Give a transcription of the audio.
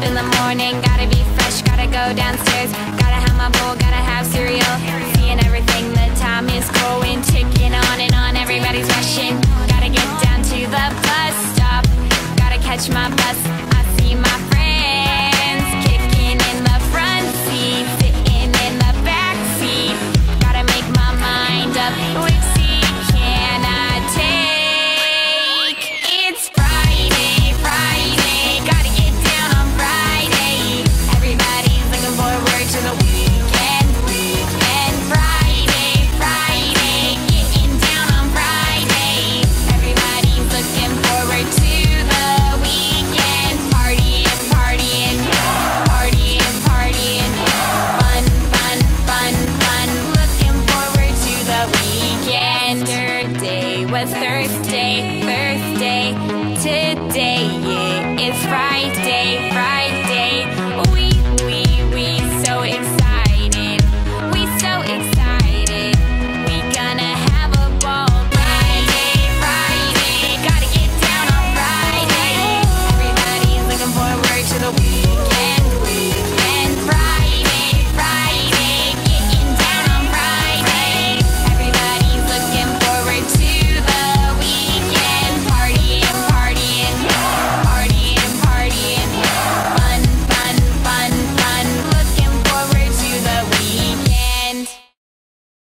In the morning, gotta be fresh, gotta go downstairs, gotta have my bowl, gotta have cereal, seeing everything, the time is going, ticking on and on, everybody's rushing, gotta get down to the bus stop, gotta catch my bus, I see my friends, kicking in the front seat, sitting in the back seat, gotta make my mind up, which seat can I take? It's Friday, Friday, gotta get down on Friday. Everybody's looking forward to the weekend, weekend. Friday, Friday, getting down on Friday. Everybody's looking forward to the weekend. Partying, partying, partying, partying. Fun, fun, fun, fun. Looking forward to the weekend. Yesterday was Thursday, Thursday. Today it is Friday.